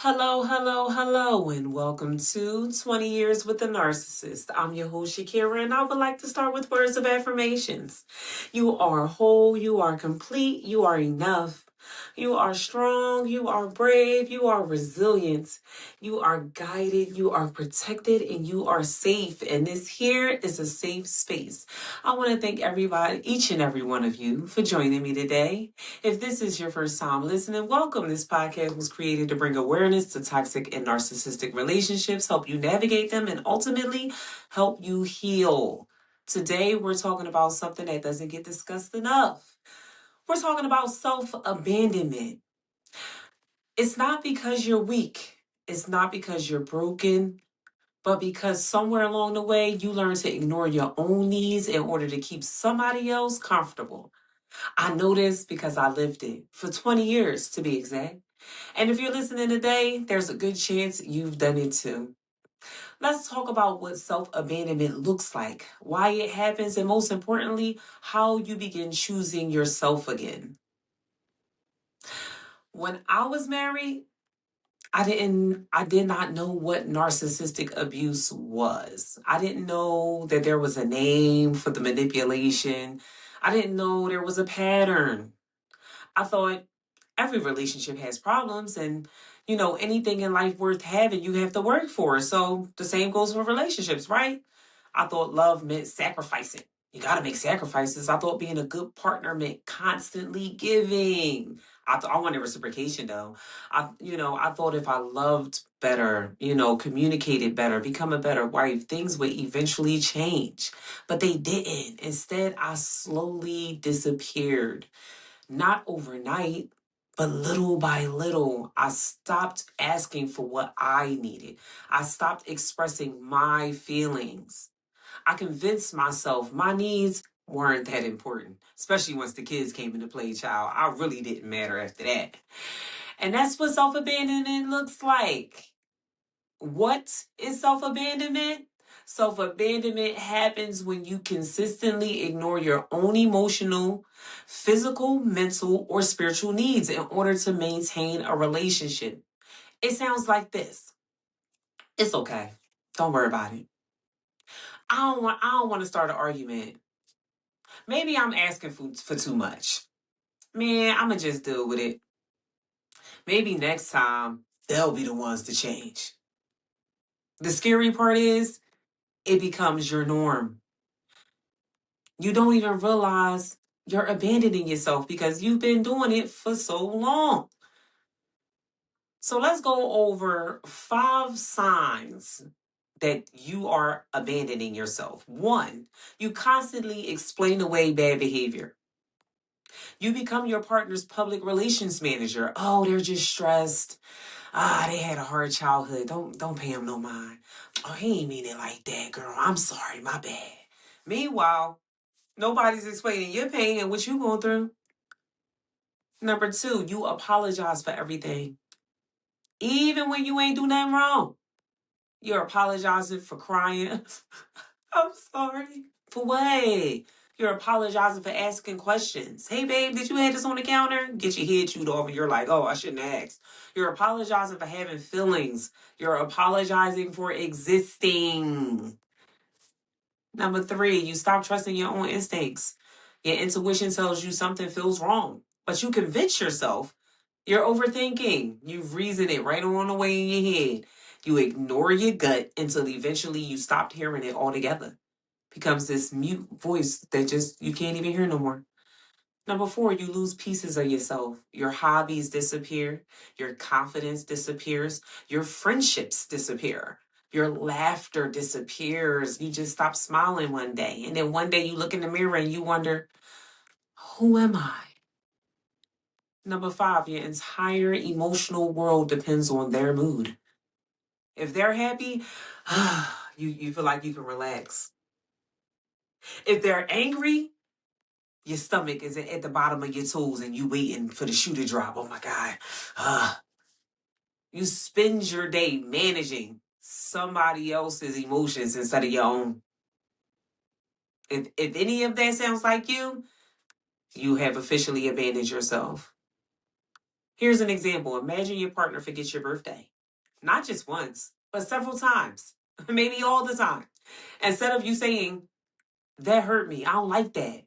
Hello, hello, hello, and welcome to 20 Years with the Narcissist. I'm your host, Shakira, and I would like to start with words of affirmations. You are whole, you are complete, you are enough. You are strong, you are brave, you are resilient, you are guided, you are protected, and you are safe. And this here is a safe space. I want to thank everybody, each and every one of you, for joining me today. If this is your first time listening, welcome. This podcast was created to bring awareness to toxic and narcissistic relationships, help you navigate them, and ultimately help you heal. Today, we're talking about something that doesn't get discussed enough. We're talking about self abandonment. It's not because you're weak, it's not because you're broken, but because somewhere along the way, you learn to ignore your own needs in order to keep somebody else comfortable. I know this because I lived it for 20 years to be exact. And if you're listening today, there's a good chance you've done it too. Let's talk about what self abandonment looks like, why it happens, and most importantly, how you begin choosing yourself again. When I was married, I did not know what narcissistic abuse was. I didn't know that there was a name for the manipulation. I didn't know there was a pattern. I thought every relationship has problems and anything in life worth having you have to work for. So the same goes for relationships, right? I thought love meant sacrificing. You got to make sacrifices. I thought being a good partner meant constantly giving. I wanted reciprocation though. I thought if I loved better, communicated better, become a better wife, things would eventually change. But they didn't. Instead, I slowly disappeared. Not overnight, but little by little, I stopped asking for what I needed. I stopped expressing my feelings. I convinced myself my needs weren't that important, especially once the kids came into play, child. I really didn't matter after that. And that's what self abandonment looks like. What is self abandonment? Self abandonment happens when you consistently ignore your own emotional, physical, mental, or spiritual needs in order to maintain a relationship. It sounds like this. It's okay. Don't worry about it. I don't want to start an argument. Maybe I'm asking for too much. Man, I'ma just deal with it. Maybe next time they'll be the ones to change. The scary part is it becomes your norm. You don't even realize you're abandoning yourself because you've been doing it for so long. So let's go over 5 signs that you are abandoning yourself. 1, you constantly explain away bad behavior. You become your partner's public relations manager. Oh, they're just stressed. They had a hard childhood. Don't pay them no mind. Oh, he ain't mean it like that, girl. I'm sorry, my bad. Meanwhile, nobody's explaining your pain and what you going through. Number 2, you apologize for everything. Even when you ain't do nothing wrong. You're apologizing for crying. I'm sorry. For what? You're apologizing for asking questions. Hey, babe, did you have this on the counter? Get your head chewed off and you're like, oh, I shouldn't ask. You're apologizing for having feelings. You're apologizing for existing. Number 3, you stop trusting your own instincts. Your intuition tells you something feels wrong, but you convince yourself you're overthinking. You reason it right on the way in your head. You ignore your gut until eventually you stop hearing it altogether. Becomes this mute voice that just you can't even hear no more. Number 4, you lose pieces of yourself. Your hobbies disappear. Your confidence disappears. Your friendships disappear. Your laughter disappears. You just stop smiling one day. And then one day you look in the mirror and you wonder, who am I? Number 5, your entire emotional world depends on their mood. If they're happy, you feel like you can relax. If they're angry, your stomach is at the bottom of your toes and you waiting for the shoe to drop. Oh my God. You spend your day managing somebody else's emotions instead of your own. If any of that sounds like you have officially abandoned yourself. Here's an example. Imagine your partner forgets your birthday. Not just once, but several times, maybe all the time. Instead of you saying, that hurt me, I don't like that.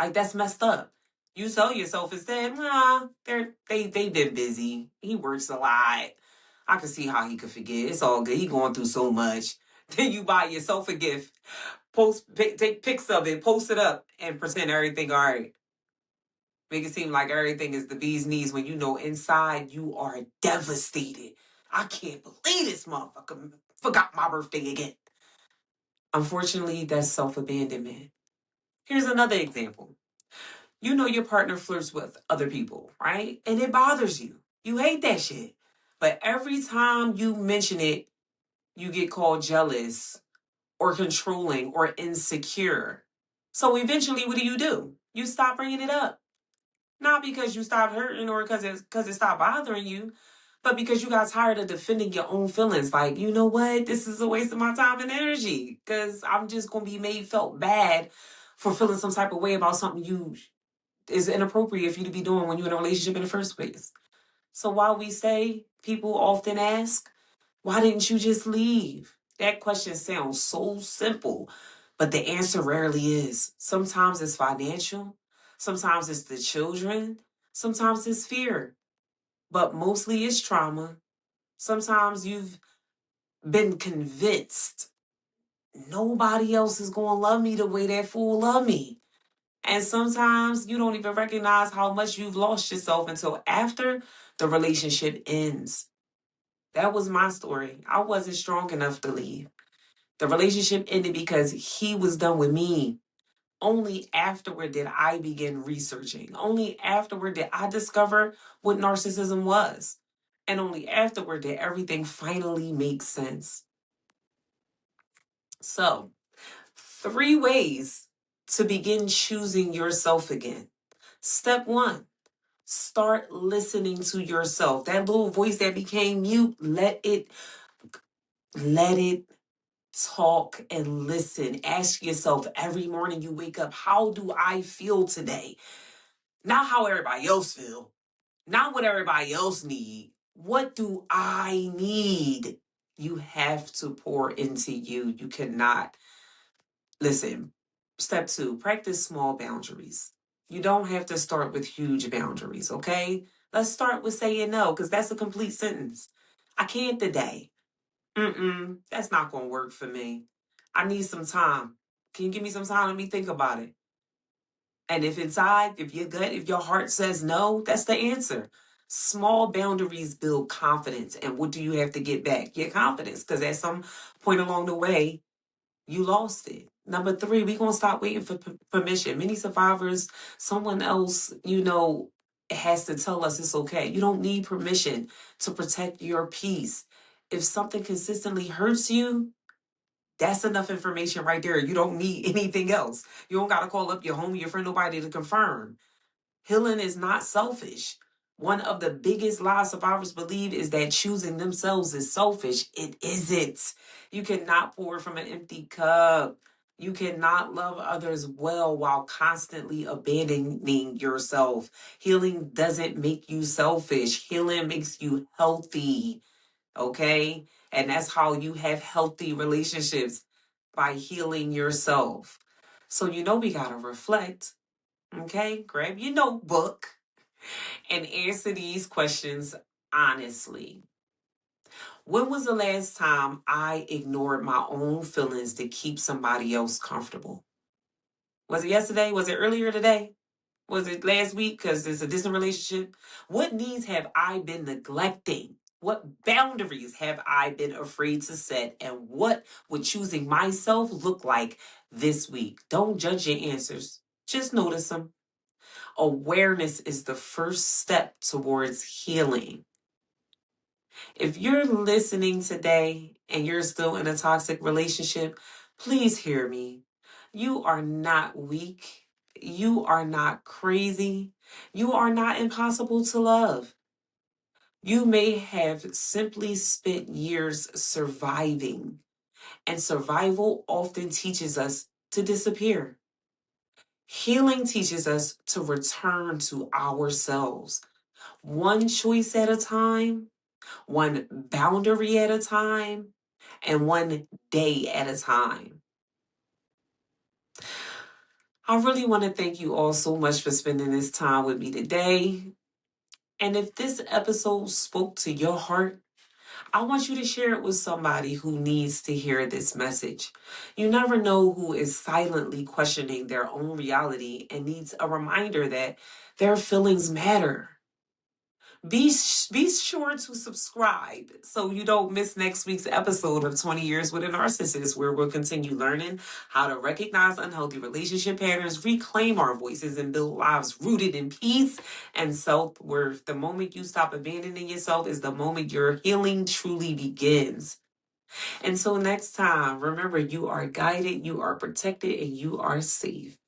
Like, that's messed up. You tell yourself instead, nah, they've been busy. He works a lot. I can see how he could forget. It's all good. He going through so much. Then you buy yourself a gift, take pics of it, post it up, and pretend everything all right. Make it seem like everything is the bee's knees when you know inside you are devastated. I can't believe this motherfucker forgot my birthday again. Unfortunately, that's self-abandonment. Here's another example. You know your partner flirts with other people, right? And it bothers you. You hate that shit. But every time you mention it, you get called jealous or controlling or insecure. So eventually, what do? You stop bringing it up. Not because you stopped hurting or because it stopped bothering you, but because you got tired of defending your own feelings. Like, you know what? This is a waste of my time and energy because I'm just going to be made felt bad for feeling some type of way about something you is inappropriate for you to be doing when you're in a relationship in the first place. So while we say, people often ask, why didn't you just leave? That question sounds so simple, but the answer rarely is. Sometimes it's financial, sometimes it's the children, sometimes it's fear, but mostly it's trauma. Sometimes you've been convinced nobody else is going to love me the way that fool love me. And sometimes you don't even recognize how much you've lost yourself until after the relationship ends. That was my story. I wasn't strong enough to leave. The relationship ended because he was done with me. Only afterward did I begin researching. Only afterward did I discover what narcissism was. And only afterward did everything finally make sense. So, 3 ways to begin choosing yourself again. Step 1, start listening to yourself. That little voice that became mute, let it talk and listen. Ask yourself every morning you wake up, how do I feel today? Not how everybody else feel. Not what everybody else need. What do I need? You have to pour into you. You cannot. Listen, step 2, practice small boundaries. You don't have to start with huge boundaries, okay? Let's start with saying no, because that's a complete sentence. I can't today. That's not going to work for me. I need some time. Can you give me some time? Let me think about it. And if inside, if your gut, if your heart says no, that's the answer. Small boundaries build confidence. And what do you have to get back? Your confidence. Because at some point along the way, you lost it. Number 3, we're going to stop waiting for permission. Many survivors, someone else, has to tell us it's okay. You don't need permission to protect your peace. If something consistently hurts you, that's enough information right there. You don't need anything else. You don't got to call up your homie, your friend, nobody to confirm. Healing is not selfish. One of the biggest lies survivors believe is that choosing themselves is selfish. It isn't. You cannot pour from an empty cup. You cannot love others well while constantly abandoning yourself. Healing doesn't make you selfish. Healing makes you healthy. Okay? And that's how you have healthy relationships, by healing yourself. So we got to reflect. Okay? Grab your notebook and answer these questions honestly. When was the last time I ignored my own feelings to keep somebody else comfortable? Was it yesterday? Was it earlier today? Was it last week because it's a distant relationship? What needs have I been neglecting? What boundaries have I been afraid to set? And what would choosing myself look like this week? Don't judge your answers. Just notice them. Awareness is the first step towards healing. If you're listening today and you're still in a toxic relationship, please hear me. You are not weak. You are not crazy. You are not impossible to love. You may have simply spent years surviving, and survival often teaches us to disappear. Healing teaches us to return to ourselves, one choice at a time, one boundary at a time, and one day at a time. I really want to thank you all so much for spending this time with me today. And if this episode spoke to your heart, I want you to share it with somebody who needs to hear this message. You never know who is silently questioning their own reality and needs a reminder that their feelings matter. Be sure to subscribe so you don't miss next week's episode of 20 Years with a Narcissist, where we'll continue learning how to recognize unhealthy relationship patterns, reclaim our voices, and build lives rooted in peace and self-worth. The moment you stop abandoning yourself is the moment your healing truly begins. Until next time, remember, you are guided, you are protected, and you are safe.